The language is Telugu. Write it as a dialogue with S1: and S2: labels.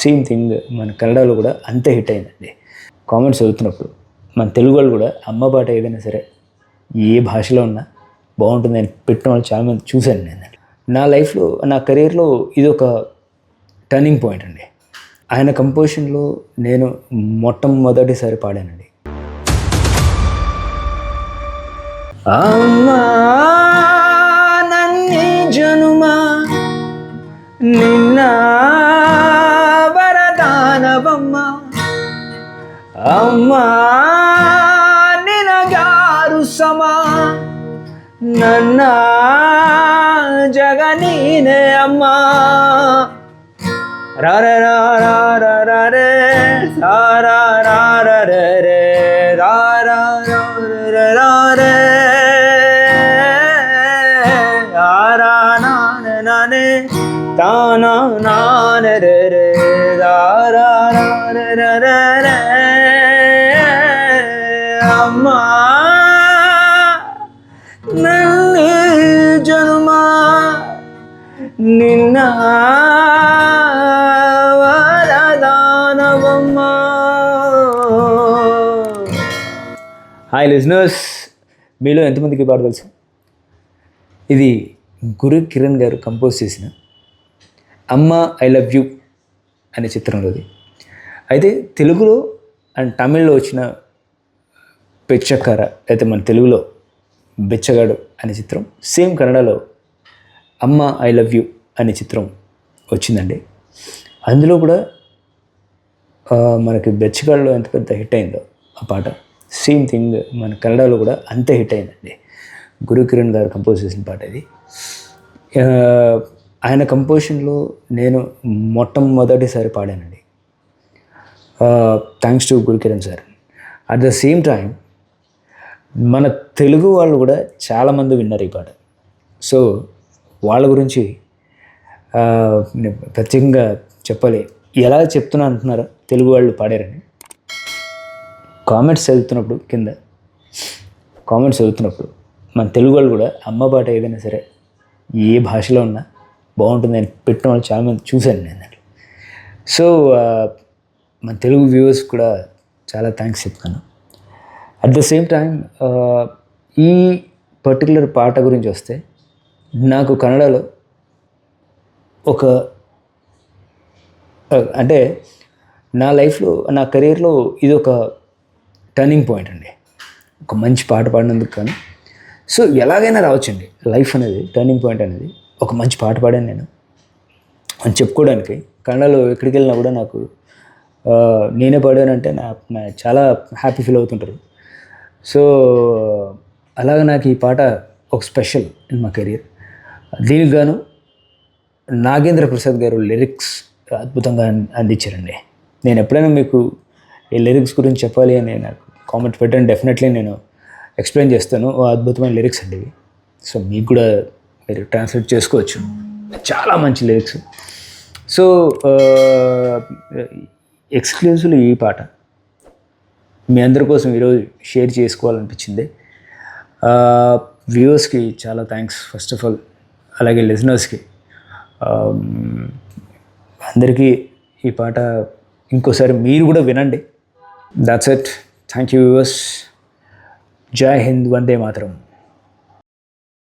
S1: సేమ్ థింగ్ మన కన్నడలో కూడా అంతే హిట్ అయిందండి. కామెంట్స్ చదువుతున్నప్పుడు మన తెలుగు వాళ్ళు కూడా అమ్మ పాట ఏదైనా సరే ఏ భాషలో ఉన్నా బాగుంటుందని పెట్టిన వాళ్ళు చాలామంది చూశాను నేను. నా లైఫ్లో, నా కెరీర్లో ఇది ఒక టర్నింగ్ పాయింట్ అండి. ఆయన కంపోజిషన్లో నేను మొట్టమొదటిసారి పాడానండి. అమ్మా నన్ని జనుమా నిన్న వరదానవమ్మ, అమ్మా నినగారు సమా నన్న జగనీనే అమ్మా. రారే రారే సారా రారే రారా రారే ఆరా నానే నానే తానా నానే రే రారా రారే అమ్మా నన్ను జనుమా నిన్న వరదానవమ్మ. హాయ్ లిజనర్స్, మీలో ఎంతమందికి పాట తెలుసు? ఇది గురు కిరణ్ గారు కంపోజ్ చేసిన అమ్మ ఐ లవ్ యూ అనే చిత్రంలోది. అయితే తెలుగులో అండ్ తమిళ్లో వచ్చిన పిచ్చకార, అయితే మన తెలుగులో బిచ్చగాడు అనే చిత్రం, సేమ్ కన్నడలో అమ్మ ఐ లవ్ యూ అనే చిత్రం వచ్చిందండి. అందులో కూడా మనకి బెచ్చగాడులో ఎంత పెద్ద హిట్ అయిందో ఆ పాట, సేమ్ థింగ్ మన కన్నడలో కూడా అంతే హిట్ అయిందండి. గురు కిరణ్ గారు కంపోజ్ చేసిన పాట ఇది. ఆయన కంపోజిషన్లో నేను మొట్టమొదటిసారి పాడానండి. Thanks to Guru Kiran sir. At the same time మన తెలుగు వాళ్ళు కూడా చాలామంది విన్నారు ఈ పాట. సో వాళ్ళ గురించి ప్రత్యేకంగా చెప్పాలి. ఎలా చెప్తున్నా అంటున్నారా తెలుగు వాళ్ళు పాడారని? కామెంట్స్ చదువుతున్నప్పుడు మన తెలుగు వాళ్ళు కూడా అమ్మ పాట ఏదైనా సరే ఏ భాషలో ఉన్నా బాగుంటుందని పెట్టిన వాళ్ళు చాలామంది చూశాను నేను. సో మన తెలుగు వ్యూవర్స్ కూడా చాలా థ్యాంక్స్ చెప్తాను. అట్ ద సేమ్ టైం ఈ పర్టికులర్ పాట గురించి వస్తే, నాకు కన్నడలో ఒక అంటే నా లైఫ్లో, నా కెరీర్లో ఇది ఒక టర్నింగ్ పాయింట్ అండి. ఒక మంచి పాట పాడినందుకు కానీ. సో ఎలాగైనా రావచ్చండి లైఫ్ అనేది, టర్నింగ్ పాయింట్ అనేది. ఒక మంచి పాట పాడాను నేను అని చెప్పుకోవడానికి. కన్నడలో ఎక్కడికి వెళ్ళినా కూడా నాకు నేనే పాడానంటే నా చాలా హ్యాపీ ఫీల్ అవుతుంటారు. సో అలాగ నాకు ఈ పాట ఒక స్పెషల్ ఇన్ మై కెరీర్. దీనికి గాను నాగేంద్ర ప్రసాద్ గారు లిరిక్స్ అద్భుతంగా అందించారండి. నేను ఎప్పుడైనా మీకు ఈ లిరిక్స్ గురించి చెప్పాలి అని నాకు కామెంట్ పెట్టండి, డెఫినెట్లీ నేను ఎక్స్ప్లెయిన్ చేస్తాను. అద్భుతమైన లిరిక్స్ అండి ఇవి. సో మీకు కూడా మీరు ట్రాన్స్లేట్ చేసుకోవచ్చు. చాలా మంచి లిరిక్స్. సో ఎక్స్క్లూజివ్లీ ఈ పాట మీ అందరి కోసం ఈరోజు షేర్ చేసుకోవాలనిపించింది. వ్యూవర్స్కి చాలా థ్యాంక్స్ ఫస్ట్ ఆఫ్ ఆల్, అలాగే లిజనర్స్కి అందరికీ ఈ పాట ఇంకోసారి మీరు కూడా వినండి. That's it. Thank you viewers. జై హింద్, వందే మాతరం.